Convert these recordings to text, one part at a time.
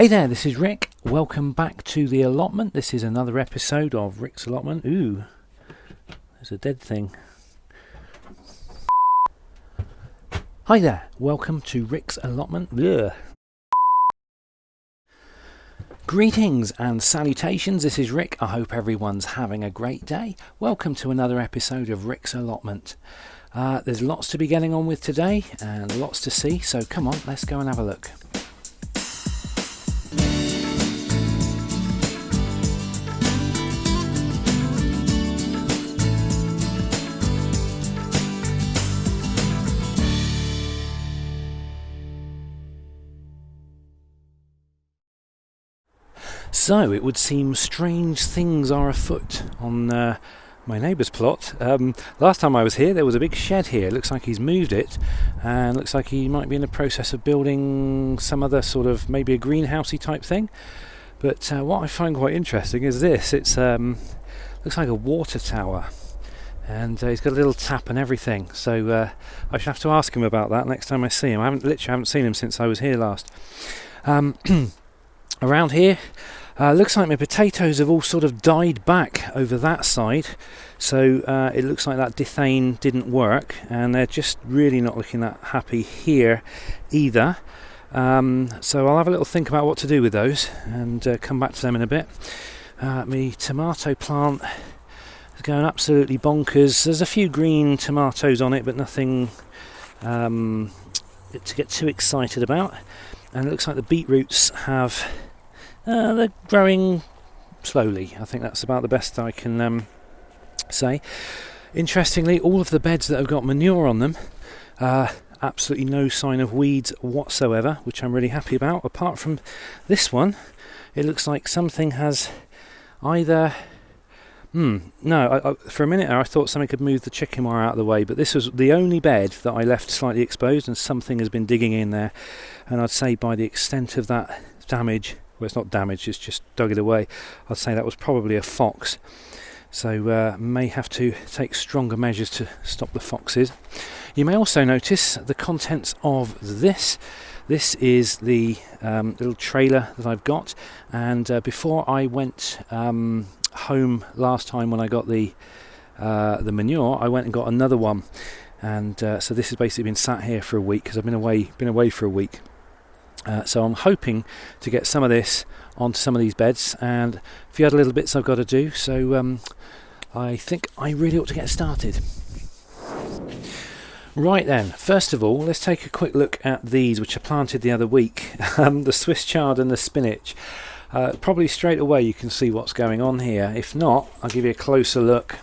Hey there, this is Rick. Welcome back to the Allotment. This is another episode of Rick's Allotment. Ooh, there's a dead thing. Hi there, welcome to Rick's Allotment. Ugh. Greetings and salutations, this is Rick. I hope everyone's having a great day. Welcome to another episode of Rick's Allotment. There's lots to be getting on with today and lots to see, so come on, let's go and have a look. So, it would seem strange things are afoot on my neighbour's plot. Last time I was here, there was a big shed here. It looks like he's moved it, and looks like he might be in the process of building some other sort of, maybe a greenhousey type thing. But what I find quite interesting is this. It's looks like a water tower, and he's got a little tap and everything. So I should have to ask him about that next time I see him. I haven't seen him since I was here last. Around here, looks like my potatoes have all sort of died back over that side, so it looks like that dithane didn't work, and they're just really not looking that happy here either. So I'll have a little think about what to do with those and come back to them in a bit. My tomato plant is going absolutely bonkers. There's a few green tomatoes on it, but nothing to get too excited about. And it looks like the beetroots have... they're growing slowly. I think that's about the best I can say. Interestingly, all of the beds that have got manure on them, absolutely no sign of weeds whatsoever, which I'm really happy about. Apart from this one, it looks like something has either... for a minute there I thought something had moved the chicken wire out of the way, but this was the only bed that I left slightly exposed, and something has been digging in there. And I'd say by the extent of that damage... well, it's not damaged, it's just dug it away. I'd say that was probably a fox. So may have to take stronger measures to stop the foxes. You may also notice the contents of this. This is the little trailer that I've got. And before I went home last time when I got the manure, I went and got another one. And so this has basically been sat here for a week because I've been away for a week. So I'm hoping to get some of this onto some of these beds, and a few other little bits I've got to do, so I think I really ought to get started. Right then, first of all, let's take a quick look at these, which I planted the other week, the Swiss chard and the spinach. Probably straight away you can see what's going on here. If not, I'll give you a closer look.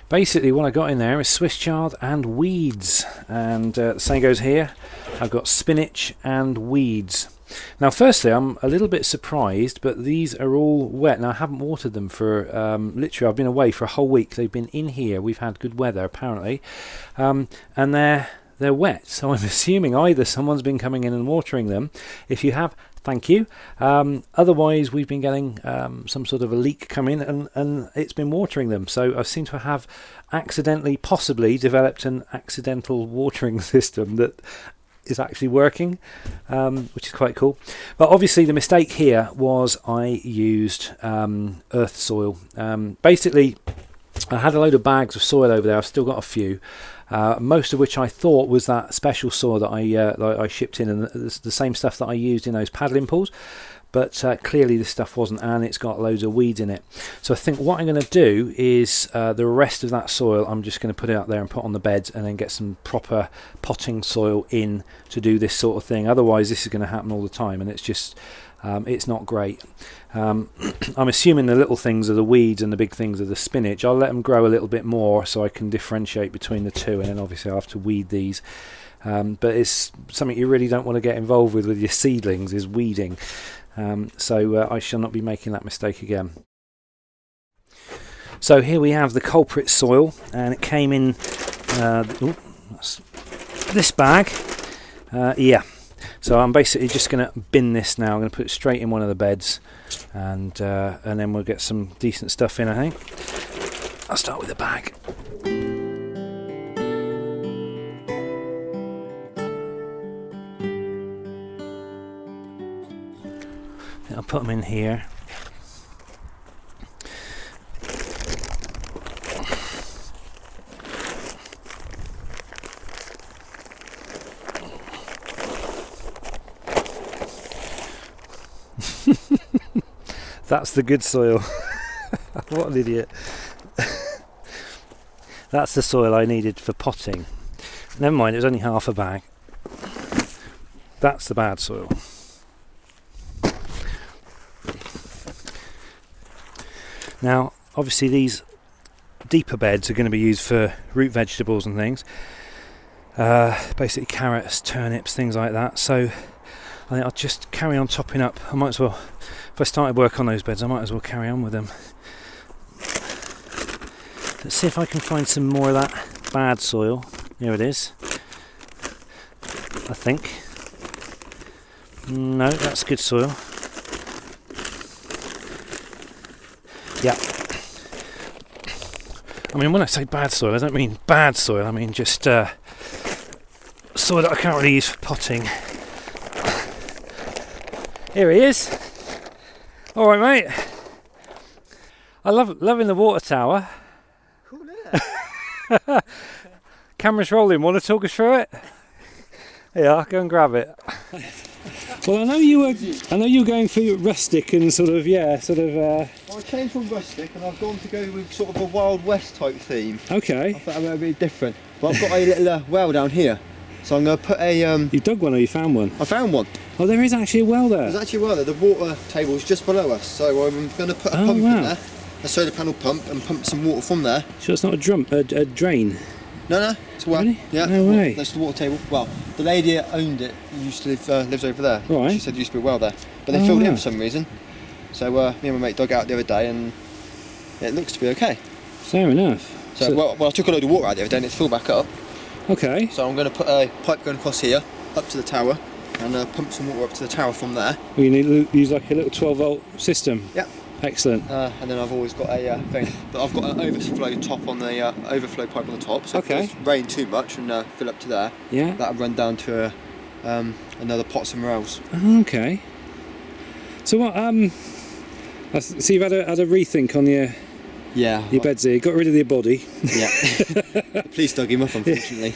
Basically what I got in there is Swiss chard and weeds, and the same goes here. I've got spinach and weeds. Now firstly, I'm a little bit surprised, but these are all wet. Now I haven't watered them for literally, I've been away for a whole week. They've been in here. We've had good weather apparently, and they're wet, so I'm assuming either someone's been coming in and watering them. If you have, thank you. Otherwise, we've been getting some sort of a leak come in, and it's been watering them. So I seem to have accidentally, possibly, developed an accidental watering system that is actually working, which is quite cool. But obviously the mistake here was I used earth soil. Basically, I had a load of bags of soil over there. I've still got a few. Most of which I thought was that special soil that I shipped in, and the same stuff that I used in those paddling pools, but clearly this stuff wasn't, and it's got loads of weeds in it. So I think what I'm going to do is the rest of that soil I'm just going to put it out there and put on the beds, and then get some proper potting soil in to do this sort of thing. Otherwise this is going to happen all the time, and it's just it's not great. I'm assuming the little things are the weeds and the big things are the spinach. I'll let them grow a little bit more so I can differentiate between the two, and then obviously I'll have to weed these. But it's something you really don't want to get involved with your seedlings, is weeding. So I shall not be making that mistake again. So here we have the culprit soil, and it came in this bag. So I'm basically just going to bin this now. I'm going to put it straight in one of the beds, and then we'll get some decent stuff in, I think. I'll start with the bag. I'll put them in here. That's the good soil. What an idiot. That's the soil I needed for potting. Never mind, it was only half a bag. That's the bad soil. Now, obviously these deeper beds are going to be used for root vegetables and things. Basically carrots, turnips, things like that. So I think I'll just carry on topping up. I might as well, if I started work on those beds, I might as well carry on with them. Let's see if I can find some more of that bad soil. Here it is. I think. No, that's good soil. Yeah. I mean, when I say bad soil, I don't mean bad soil. I mean just soil that I can't really use for potting. Here he is. All right, mate. I loving the water tower. Cool, isn't it? Camera's rolling. Want to talk us through it? Yeah, go and grab it. Well, I know you were going for rustic and sort of. Well, I changed from rustic and I've gone to go with sort of a Wild West type theme. Okay. I thought that might be different. But I've got a little well down here, so I'm going to put a. You dug one or you found one? I found one. Oh, there is actually a well there. There's actually a well there. The water table is just below us, so I'm going to put a pump in there, a solar panel pump, and pump some water from there. Sure, it's not a drain. No, it's a well. Really? Yeah. No way. That's the water table. Well, the lady that owned it used to lives over there. Right. She said there used to be a well there, but they filled it in for some reason. So me and my mate dug out the other day, and it looks to be okay. Fair enough. So I took a load of water out the other day, and it's filled back up. Okay. So I'm going to put a pipe going across here, up to the tower, and pump some water up to the tower from there. Well, you need to use like a little 12-volt system. Yeah. Excellent. And then I've always got a thing, but I've got an overflow top on the overflow pipe on the top. So if it does rain too much and fill up to there, that'll run down to another pot somewhere else. Okay. So what? So you've had a rethink on your beds here. You got rid of the body. Yeah. The police dug him up, unfortunately.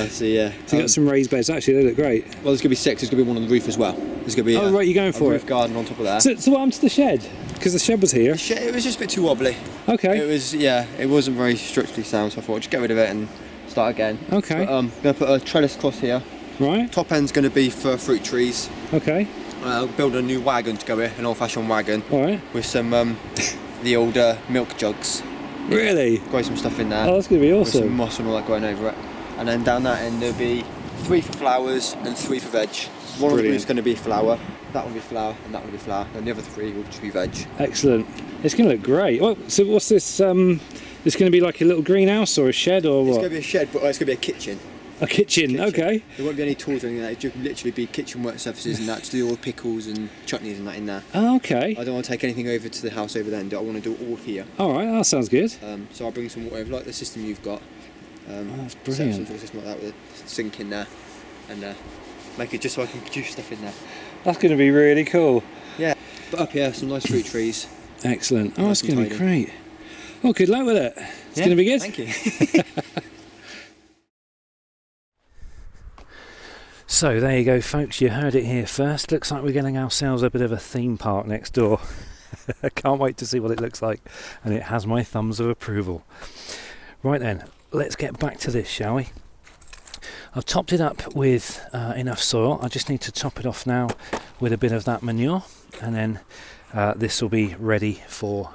So you got some raised beds. Actually, they look great. Well, there's going to be 6. There's going to be one on the roof as well. There's going to be right, you're going for roof garden on top of that. So what happened to the shed? Because the shed was here. It was just a bit too wobbly. Okay. It wasn't very structurally sound, so I thought just get rid of it and start again. Okay. But, I'm going to put a trellis across here. Right. Top end's going to be for fruit trees. Okay. I'll build a new wagon to go here, an old-fashioned wagon. All right. With some the old milk jugs. Really? Got some stuff in there. Oh, that's going to be awesome. With some moss and all that going over it. And then down that end there'll be 3 for flowers and 3 for veg. One of them is going to be flower, that one will be flower, and that one will be flower, and the other 3 will just be veg. Excellent. It's going to look great. So what's this? This going to be like a little greenhouse or a shed or what? It's going to be a shed, but it's going to be a kitchen. A kitchen, okay. There won't be any tools or anything like that. It will literally be kitchen work surfaces and that, to do all the pickles and chutneys and that in there. Oh, okay. I don't want to take anything over to the house over there, and I want to do it all here. Alright, that sounds good. So I'll bring some water over, like the system you've got. That's brilliant. Set up some sort of system like that with a sink in there, and make it just so I can produce stuff in there. That's going to be really cool. Yeah, but up here, some nice fruit trees. Excellent. Oh, that's going to be great. Well, good luck with it. It's going to be good. Thank you. So there you go, folks, you heard it here first. Looks like we're getting ourselves a bit of a theme park next door. I can't wait to see what it looks like, and it has my thumbs of approval. Right then, let's get back to this, shall we? I've topped it up with enough soil. I just need to top it off now with a bit of that manure, and then this will be ready for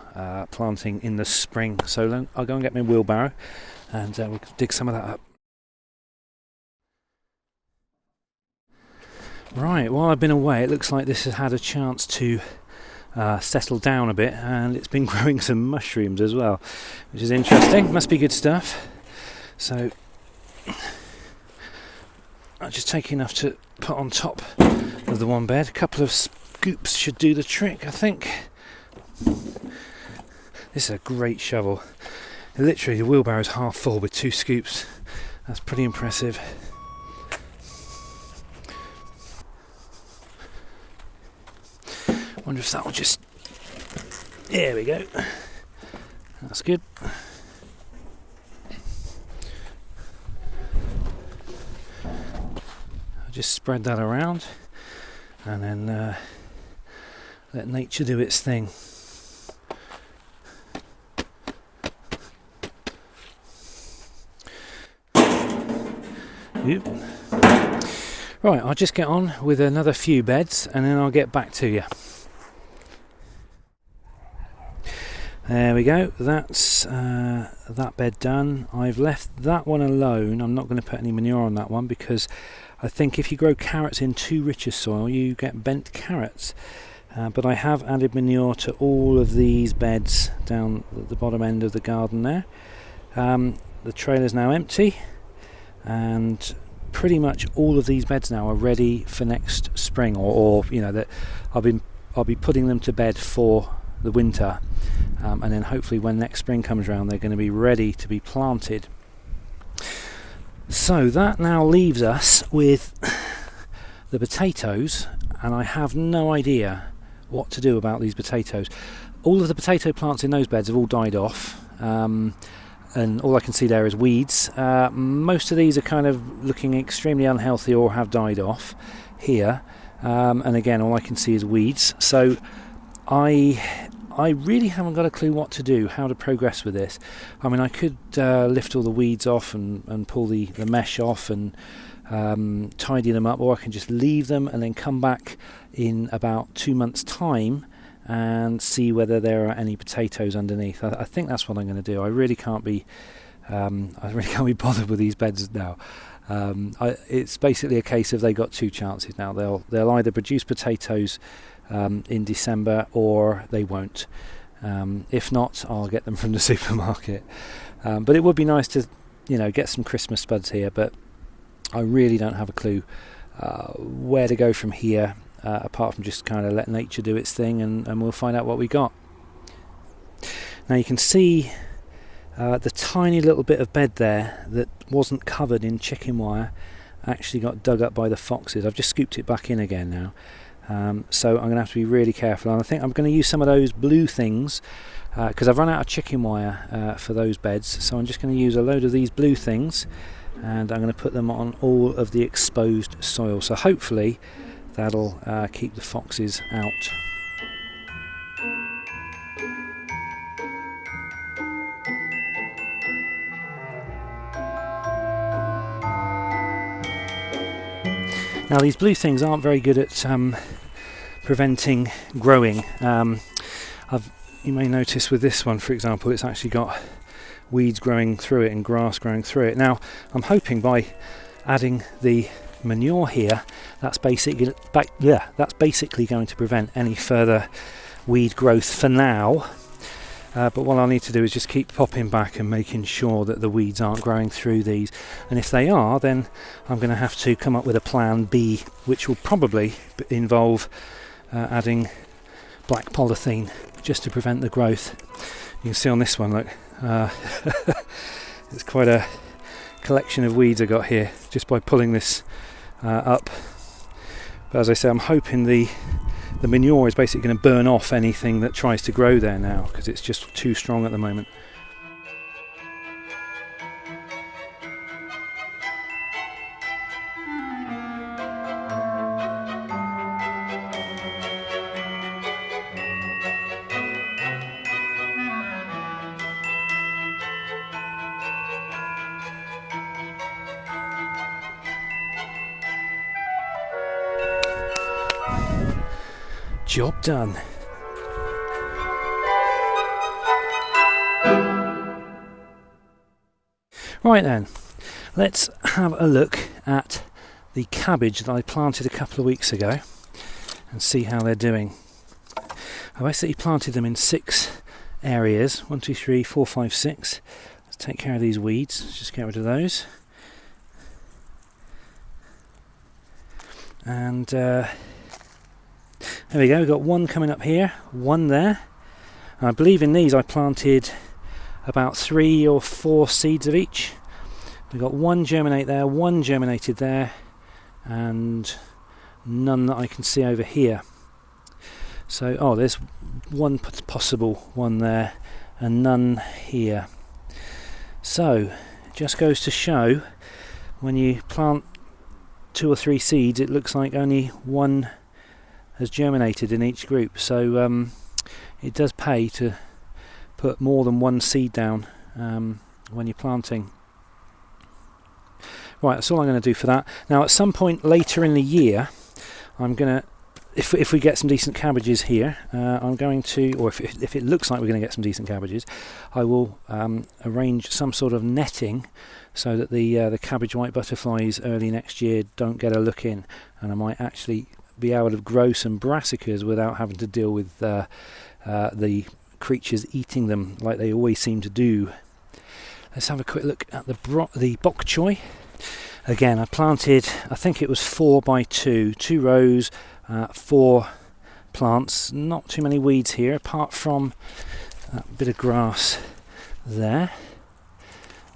planting in the spring. So I'll go and get my wheelbarrow and we'll dig some of that up. Right, while I've been away, it looks like this has had a chance to settle down a bit, and it's been growing some mushrooms as well, which is interesting. Must be good stuff. So I'll just take enough to put on top of the one bed. A couple of scoops should do the trick, I think. This is a great shovel. Literally, the wheelbarrow's half full with 2 scoops. That's pretty impressive. Wonder if that will just... There we go. That's good. I'll just spread that around and then let nature do its thing. Oop. Right, I'll just get on with another few beds and then I'll get back to you. There we go, that's that bed done. I've left that one alone. I'm not going to put any manure on that one because I think if you grow carrots in too rich a soil you get bent carrots. But I have added manure to all of these beds down the bottom end of the garden there. The trailer's now empty and pretty much all of these beds now are ready for next spring, or you know that I'll be putting them to bed for the winter, and then hopefully when next spring comes around they're going to be ready to be planted. So that now leaves us with the potatoes, and I have no idea what to do about these potatoes. All of the potato plants in those beds have all died off, and all I can see there is weeds. Most of these are kind of looking extremely unhealthy or have died off here, and again all I can see is weeds. So I really haven't got a clue what to do, how to progress with this. I mean, I could lift all the weeds off and pull the mesh off and tidy them up, or I can just leave them and then come back in about 2 months' time and see whether there are any potatoes underneath. I think that's what I'm going to do. I really can't be bothered with these beds now. It's basically a case of they got two chances now. They'll either produce potatoes in December or they won't. If not, I'll get them from the supermarket. But it would be nice to, get some Christmas spuds here. But I really don't have a clue where to go from here, apart from just kind of let nature do its thing, and we'll find out what we got. Now you can see the tiny little bit of bed there that wasn't covered in chicken wire actually got dug up by the foxes. I've just scooped it back in again now. So I'm going to have to be really careful, and I think I'm going to use some of those blue things because I've run out of chicken wire for those beds. So I'm just going to use a load of these blue things, and I'm going to put them on all of the exposed soil. So hopefully that'll keep the foxes out. Now these blue things aren't very good at preventing growing. You may notice with this one, for example, it's actually got weeds growing through it and grass growing through it. Now I'm hoping by adding the manure here, that's basically going to prevent any further weed growth for now. But what I'll need to do is just keep popping back and making sure that the weeds aren't growing through these. And if they are, then I'm going to have to come up with a plan B, which will probably involve adding black polythene just to prevent the growth. You can see on this one, look, it's quite a collection of weeds I got here just by pulling this up. But as I say, I'm hoping the manure is basically going to burn off anything that tries to grow there now, because it's just too strong at the moment. Job done. Right then, let's have a look at the cabbage that I planted a couple of weeks ago and see how they're doing. I basically planted them in 6 areas, 1, 2, 3, 4, 5, 6. Let's take care of these weeds, let's just get rid of those. And there we go, we've got one coming up here, one there. And I believe in these I planted about 3 or 4 seeds of each. We've got one germinate there, one germinated there, and none that I can see over here. So, oh, there's one possible one there and none here. So, it just goes to show when you plant 2 or 3 seeds, it looks like only one has germinated in each group. So it does pay to put more than one seed down when you're planting. Right, that's all I'm going to do for that. Now, at some point later in the year, I'm going to, if we get some decent cabbages here, I'm going to, or if it looks like we're going to get some decent cabbages, I will arrange some sort of netting so that the cabbage white butterflies early next year don't get a look in, and I might actually be able to grow some brassicas without having to deal with the creatures eating them like they always seem to do. Let's have a quick look at the bok choy. Again, I planted, I think it was 4 by 2 rows, 4 plants. Not too many weeds here, apart from that bit of grass there.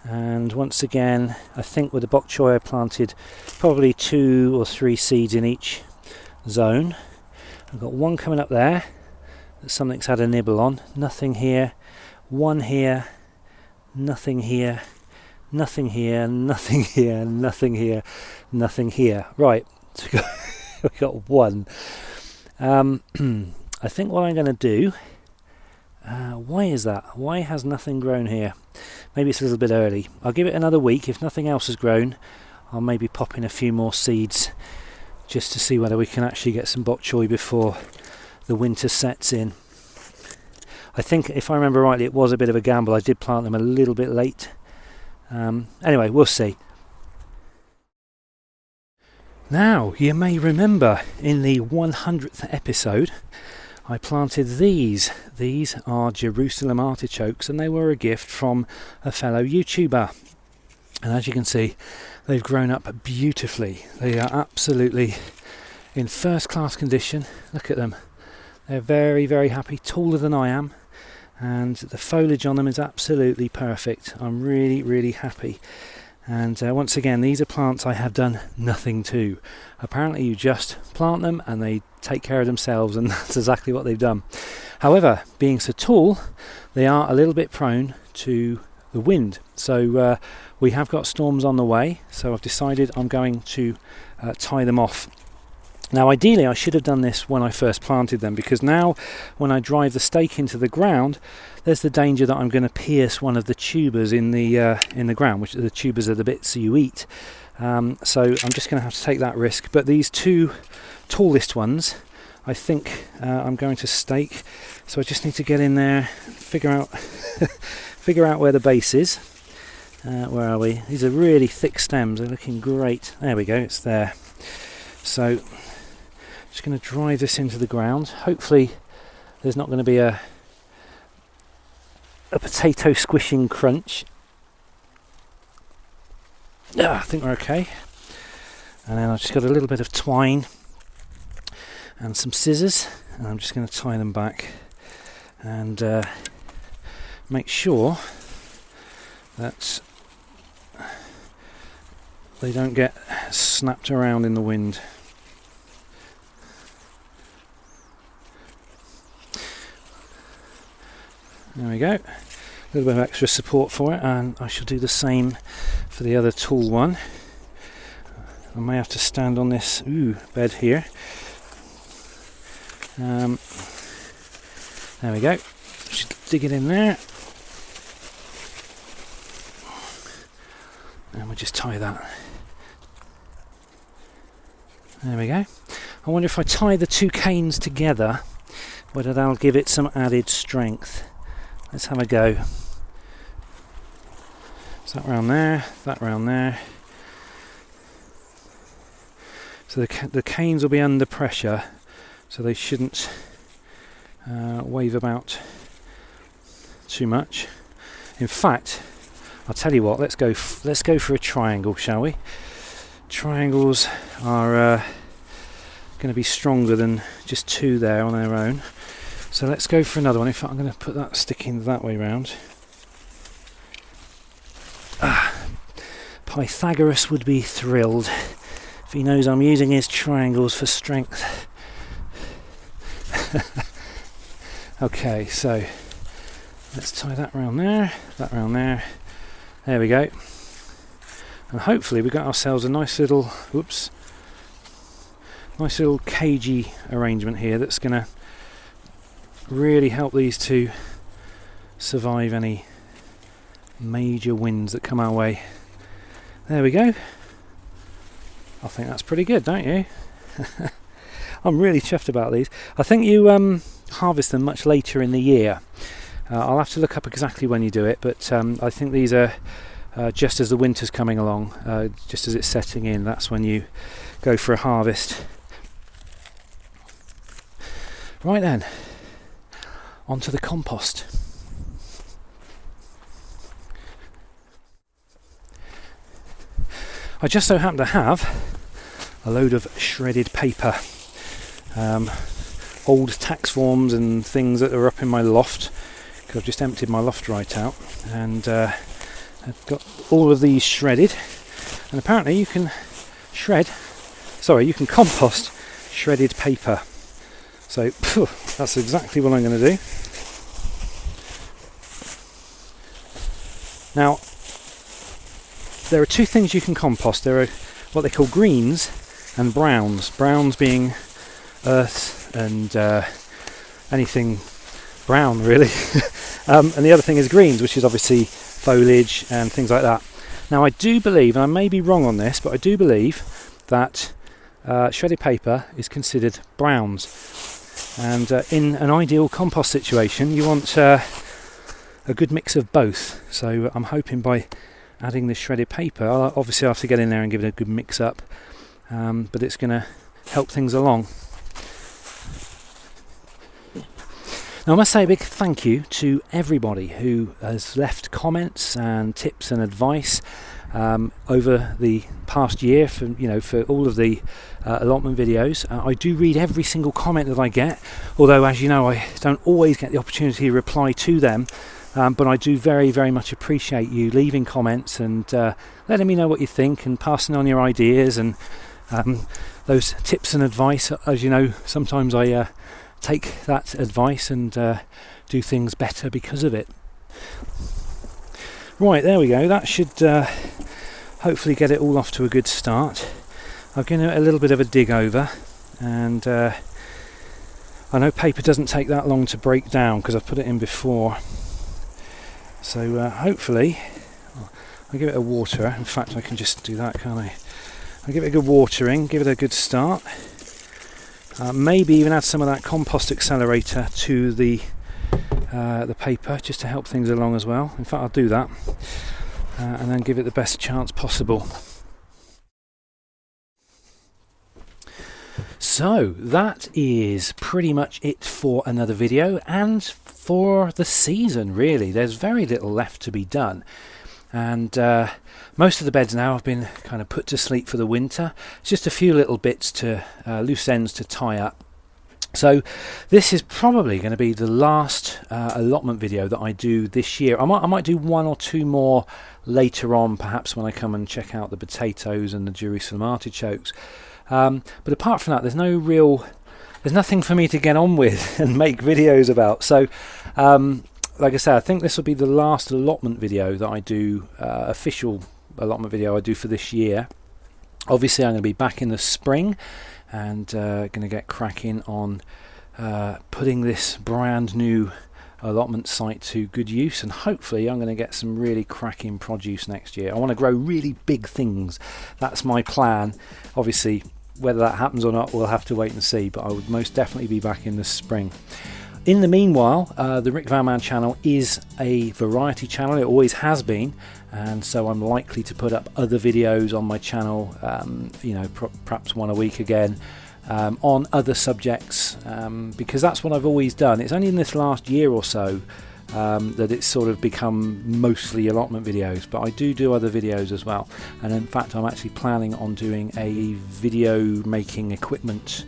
And once again, I think with the bok choy I planted probably 2 or 3 seeds in each zone. I've got one coming up there that something's had a nibble on. Nothing here. One here. Nothing here. Nothing here. Nothing here. Nothing here. Nothing here. Right. We've got one. I think what I'm going to do. Why is that? Why has nothing grown here? Maybe it's a little bit early. I'll give it another week. If nothing else has grown, I'll maybe pop in a few more seeds just to see whether we can actually get some bok choy before the winter sets in. I think, if I remember rightly, it was a bit of a gamble. I did plant them a little bit late. Anyway, we'll see. Now, you may remember in the 100th episode, I planted these. These are Jerusalem artichokes, and they were a gift from a fellow YouTuber. And as you can see, they've grown up beautifully. They are absolutely in first class condition. Look at them. They're very, very happy, taller than I am, and the foliage on them is absolutely perfect. I'm really, really happy. And once again, these are plants I have done nothing to. Apparently you just plant them and they take care of themselves, and that's exactly what they've done. However, being so tall, they are a little bit prone to the wind. So we have got storms on the way, so I've decided I'm going to tie them off. Now ideally I should have done this when I first planted them, because now when I drive the stake into the ground, there's the danger that I'm going to pierce one of the tubers in the ground, which the tubers are the bits you eat. So I'm just going to have to take that risk. But these 2 tallest ones, I think I'm going to stake. So I just need to get in there, figure out where the base is. Where are we? These are really thick stems. They're looking great. There we go. It's there. So just going to drive this into the ground. Hopefully there's not going to be a potato squishing crunch. I think we're okay. And then I've just got a little bit of twine and some scissors, and I'm just going to tie them back and make sure that they don't get snapped around in the wind. There we go. A little bit of extra support for it, and I shall do the same for the other tall one. I may have to stand on this bed here. There we go. Just dig it in there. And we'll just tie that. There we go. I wonder if I tie the 2 canes together, whether that'll give it some added strength. Let's have a go. So that round there, that round there. So the canes will be under pressure, so they shouldn't wave about too much. In fact, I'll tell you what. Let's go for a triangle, shall we? Triangles are going to be stronger than just 2 there on their own. So let's go for another one. In fact, I'm going to put that sticking that way round. Pythagoras would be thrilled if he knows I'm using his triangles for strength. Okay, so let's tie that round there, that round there. There we go. And hopefully we got ourselves a nice little, nice little cagey arrangement here that's going to really help these two survive any major winds that come our way. There we go. I think that's pretty good, don't you? I'm really chuffed about these. I think you harvest them much later in the year. I'll have to look up exactly when you do it, but I think these are just as the winter's coming along, just as it's setting in, that's when you go for a harvest. Right then, onto the compost. I just so happen to have a load of shredded paper, old tax forms and things that are up in my loft, because I've just emptied my loft right out, and I've got all of these shredded, and apparently you can compost shredded paper. So that's exactly what I'm going to do. Now, there are two things you can compost. There are what they call greens and browns. Browns being earth and anything brown, really. And the other thing is greens, which is obviously foliage and things like that. Now, I do believe, and I may be wrong on this, but I do believe that shredded paper is considered browns. And in an ideal compost situation, you want a good mix of both. So I'm hoping by adding this shredded paper, I'll obviously have to get in there and give it a good mix up, but it's going to help things along. Now, I must say a big thank you to everybody who has left comments and tips and advice over the past year for all of the allotment videos. I do read every single comment that I get, although, as you know, I don't always get the opportunity to reply to them. But I do very, very much appreciate you leaving comments and letting me know what you think and passing on your ideas and those tips and advice. As you know, sometimes I take that advice and do things better because of it. Right, there we go. That should hopefully get it all off to a good start. I've given it a little bit of a dig over, and I know paper doesn't take that long to break down because I've put it in before. So hopefully I'll give it a water. In fact, I can just do that, can't I? I'll give it a good watering, give it a good start. Maybe even add some of that compost accelerator to the paper just to help things along as well. In fact, I'll do that and then give it the best chance possible. So that is pretty much it for another video and for the season, really. There's very little left to be done, and most of the beds now have been kind of put to sleep for the winter. It's just a few little bits to loose ends to tie up. So this is probably going to be the last allotment video that I do this year. I might do one or two more later on, perhaps when I come and check out the potatoes and the Jerusalem artichokes. But apart from that, there's nothing for me to get on with and make videos about. So, like I said, I think this will be the last allotment video that I do, official allotment video I do for this year. Obviously, I'm going to be back in the spring and going to get cracking on putting this brand new allotment site to good use, and hopefully I'm going to get some really cracking produce next year. I want to grow really big things. That's my plan. Obviously, whether that happens or not, we'll have to wait and see, but I would most definitely be back in the spring. In the meanwhile, the RickVanMan channel is a variety channel. It always has been, and so I'm likely to put up other videos on my channel, perhaps one a week again, on other subjects, because that's what I've always done. It's only in this last year or so that it's sort of become mostly allotment videos, but I do other videos as well. And in fact, I'm actually planning on doing a video making equipment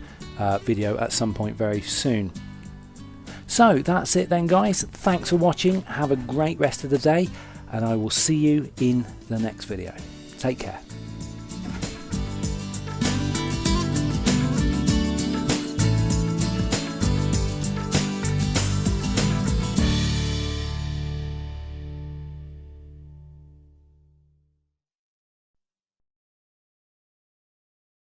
video at some point very soon. So that's it then, guys. Thanks for watching. Have a great rest of the day, and I will see you in the next video. Take care.